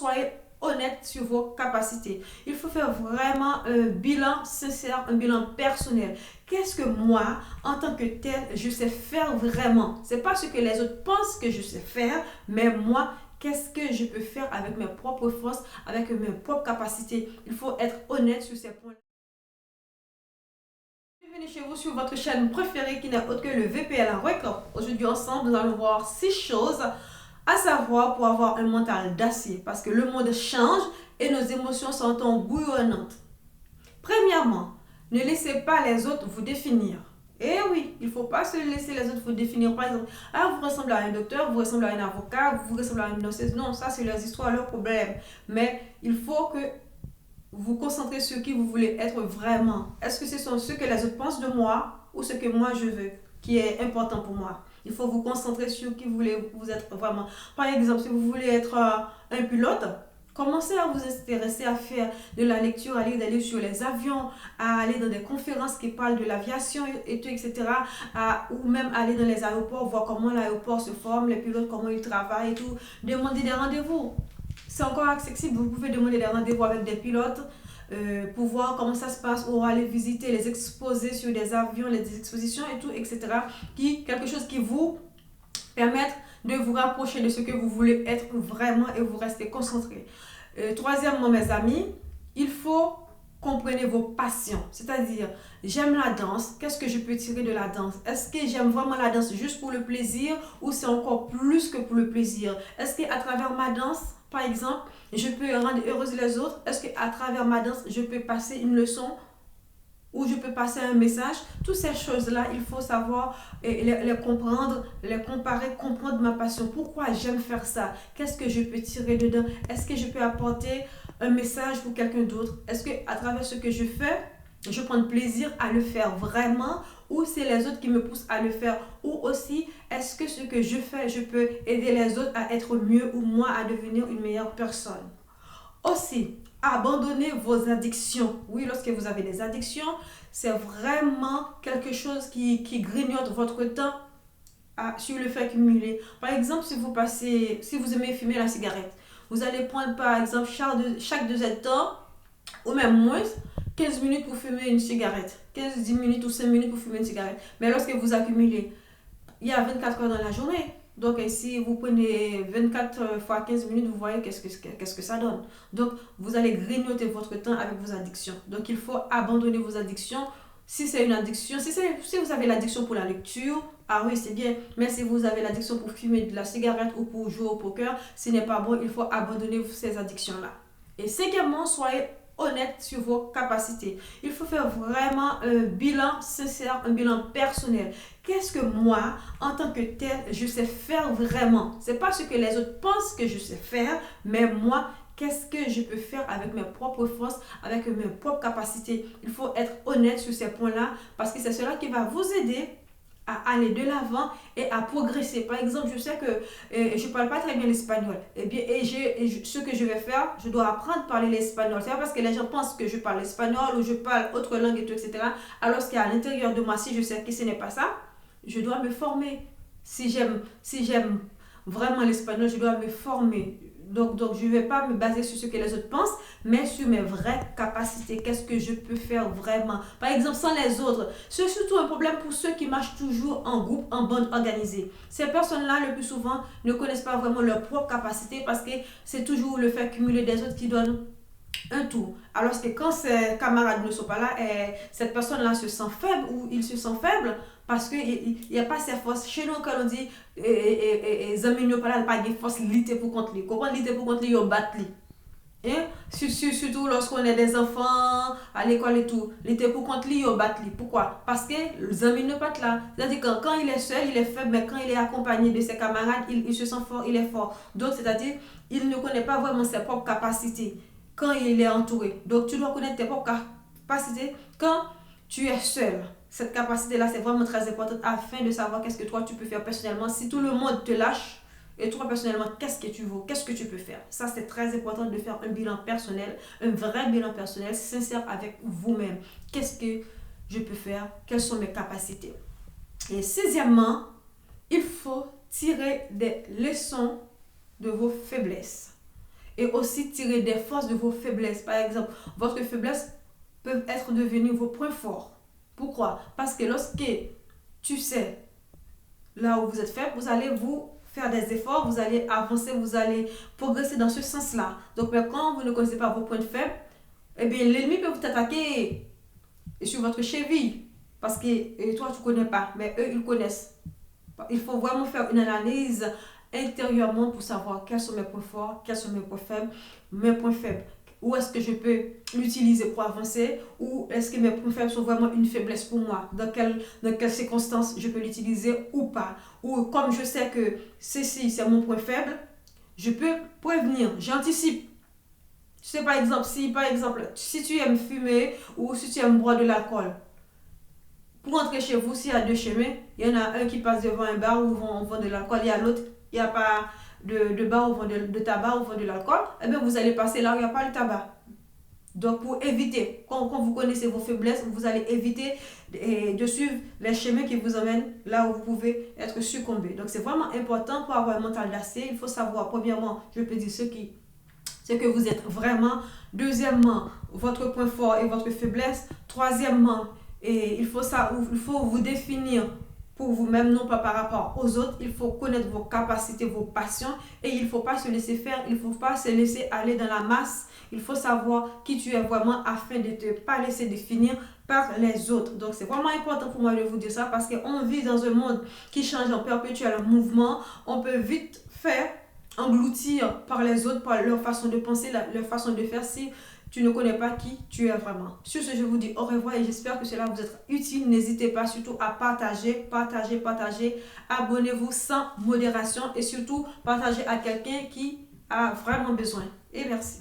soyez honnête sur vos capacités. Il faut faire vraiment un bilan sincère, un bilan personnel. Qu'est-ce que moi, en tant que tel, je sais faire vraiment? C'est pas ce que les autres pensent que je sais faire, mais moi, qu'est-ce que je peux faire avec mes propres forces, avec mes propres capacités? Il faut être honnête sur ces points. Bienvenue chez vous sur votre chaîne préférée qui n'est autre que le VPL en record. Aujourd'hui ensemble, nous allons voir 6 choses à savoir pour avoir un mental d'acier parce que le monde change et nos émotions sont en bouillonnantes. Premièrement, ne laissez pas les autres vous définir. Eh oui, il ne faut pas se laisser les autres vous définir. Par exemple, ah, vous ressemblez à un docteur, vous ressemblez à un avocat, vous ressemblez à une danseuse. Non, ça c'est leurs histoires, leurs problèmes. Mais il faut que vous vous concentrez sur qui vous voulez être vraiment. Est-ce que ce sont ce que les autres pensent de moi ou ce que moi je veux, qui est important pour moi? Il faut vous concentrer sur qui vous voulez vous être vraiment. Par exemple, si vous voulez être un pilote, commencez à vous intéresser à faire de la lecture, à lire des livres sur les avions, à aller dans des conférences qui parlent de l'aviation et tout, etc. Ou même aller dans les aéroports, voir comment l'aéroport se forme, les pilotes, comment ils travaillent et tout. Demandez des rendez-vous. C'est encore accessible, vous pouvez demander des rendez-vous avec des pilotes pour voir comment ça se passe ou aller visiter les exposés sur des avions, les expositions et tout, etc. Quelque chose qui vous permette de vous rapprocher de ce que vous voulez être vraiment et vous restez concentré. Troisièmement, mes amis, il faut comprendre vos passions. C'est-à-dire, j'aime la danse, qu'est-ce que je peux tirer de la danse? Est-ce que j'aime vraiment la danse juste pour le plaisir ou c'est encore plus que pour le plaisir? Est-ce qu'à travers ma danse, par exemple, je peux rendre heureuse les autres? Est-ce qu'à travers ma danse, je peux passer une leçon ou je peux passer un message? Toutes ces choses-là, il faut savoir les comprendre, les comparer, comprendre ma passion. Pourquoi j'aime faire ça? Qu'est-ce que je peux tirer dedans? Est-ce que je peux apporter un message pour quelqu'un d'autre? Est-ce qu'à travers ce que je fais, je prends plaisir à le faire vraiment ou c'est les autres qui me poussent à le faire? Ou aussi, est-ce que ce que je fais, je peux aider les autres à être mieux ou moi à devenir une meilleure personne? Aussi, abandonnez vos addictions. Oui, lorsque vous avez des addictions, c'est vraiment quelque chose qui grignote votre temps sur le fait cumuler. Par exemple, si vous aimez fumer la cigarette, vous allez prendre par exemple chaque 2 heures ou même moins 15 minutes pour fumer une cigarette. 15-10 minutes ou 5 minutes pour fumer une cigarette. Mais lorsque vous accumulez, il y a 24 heures dans la journée. Donc, si vous prenez 24 fois 15 minutes, vous voyez qu'est-ce que ça donne. Donc, vous allez grignoter votre temps avec vos addictions. Donc, il faut abandonner vos addictions. Si c'est une addiction, si vous avez l'addiction pour la lecture, ah oui, c'est bien. Mais si vous avez l'addiction pour fumer de la cigarette ou pour jouer au poker, ce n'est pas bon. Il faut abandonner ces addictions-là. Et cinquièmement, soyez honnête sur vos capacités. Il faut faire vraiment un bilan sincère, un bilan personnel. Qu'est-ce que moi, en tant que tel, je sais faire vraiment? C'est pas ce que les autres pensent que je sais faire, mais moi, qu'est-ce que je peux faire avec mes propres forces, avec mes propres capacités? Il faut être honnête sur ces points-là parce que c'est cela qui va vous aider à aller de l'avant et à progresser. Par exemple, je sais que je ne parle pas très bien l'espagnol. Ce que je vais faire, je dois apprendre à parler l'espagnol. C'est pas parce que les gens pensent que je parle espagnol ou je parle autre langue et tout, etc. Alors qu'à l'intérieur de moi, si je sais que ce n'est pas ça, je dois me former. Si j'aime vraiment l'espagnol, je dois me former. Donc, je ne vais pas me baser sur ce que les autres pensent, mais sur mes vraies capacités. Qu'est-ce que je peux faire vraiment? Par exemple, sans les autres. C'est surtout un problème pour ceux qui marchent toujours en groupe, en bande organisée. Ces personnes-là, le plus souvent, ne connaissent pas vraiment leurs propres capacités parce que c'est toujours le fait cumuler des autres qui donne un tout. Alors que quand ses camarades ne sont pas là, cette personne-là se sent faible ou il se sent faible parce qu'il n'y a pas ses forces. Chez nous, quand on dit les amis ne pas pas de force lutter pour contre lui. Comment lutter pour contre lui, ils battent lui. Hein? Surtout lorsqu'on est des enfants à l'école et tout. Lutter pour contre lui, ils battent lui. Pourquoi? Parce que les amis ne pas là. C'est-à-dire que quand il est seul, il est faible, mais quand il est accompagné de ses camarades, il se sent fort, il est fort. Donc, c'est-à-dire, il ne connaît pas vraiment ses propres capacités quand il est entouré. Donc, tu dois connaître tes propres capacités quand tu es seul. Cette capacité-là, c'est vraiment très importante afin de savoir qu'est-ce que toi, tu peux faire personnellement. Si tout le monde te lâche, et toi, personnellement, qu'est-ce que tu vaux? Qu'est-ce que tu peux faire? Ça, c'est très important de faire un bilan personnel, un vrai bilan personnel, sincère avec vous-même. Qu'est-ce que je peux faire? Quelles sont mes capacités? Et sixièmement, il faut tirer des leçons de vos faiblesses. et aussi tirer des forces de vos faiblesses. Par exemple, votre faiblesse peut être devenir vos points forts. Pourquoi? Parce que lorsque tu sais là où vous êtes faible, vous allez vous faire des efforts, vous allez avancer, vous allez progresser dans ce sens-là. Donc, mais quand vous ne connaissez pas vos points de faible, eh bien, l'ennemi peut vous attaquer sur votre cheville. Parce que toi, tu ne connais pas, mais eux, ils connaissent. Il faut vraiment faire une analyse intérieurement pour savoir quels sont mes points forts, quels sont mes points faibles, mes points faibles. Où est-ce que je peux l'utiliser pour avancer, ou est-ce que mes points faibles sont vraiment une faiblesse pour moi, dans quelles circonstances je peux l'utiliser ou pas. Ou comme je sais que ceci c'est mon point faible, je peux prévenir, j'anticipe. Tu sais par exemple, si tu aimes fumer ou si tu aimes boire de l'alcool, pour entrer chez vous, s'il y a deux chemins, il y en a un qui passe devant un bar où on vend de l'alcool, il y a l'autre, il n'y a pas de bar où on vend de tabac, où on vend de l'alcool, eh bien vous allez passer là où il n'y a pas de tabac. Donc pour éviter, quand vous connaissez vos faiblesses, vous allez éviter de suivre les chemins qui vous emmènent là où vous pouvez être succombé. Donc c'est vraiment important pour avoir un mental d'acier. Il faut savoir, premièrement, je peux dire ce que vous êtes vraiment. Deuxièmement, votre point fort et votre faiblesse. Troisièmement, il faut vous définir pour vous-même, non pas par rapport aux autres. Il faut connaître vos capacités, vos passions, et il ne faut pas se laisser faire, il ne faut pas se laisser aller dans la masse. Il faut savoir qui tu es vraiment afin de ne te pas laisser définir par les autres. Donc c'est vraiment important pour moi de vous dire ça, parce qu'on vit dans un monde qui change en perpétuel mouvement. On peut vite faire engloutir par les autres, par leur façon de penser, leur façon de faire, si tu ne connais pas qui tu es vraiment. Sur ce, je vous dis au revoir et j'espère que cela vous est utile. N'hésitez pas surtout à partager. Abonnez-vous sans modération et surtout partagez à quelqu'un qui a vraiment besoin. Et merci.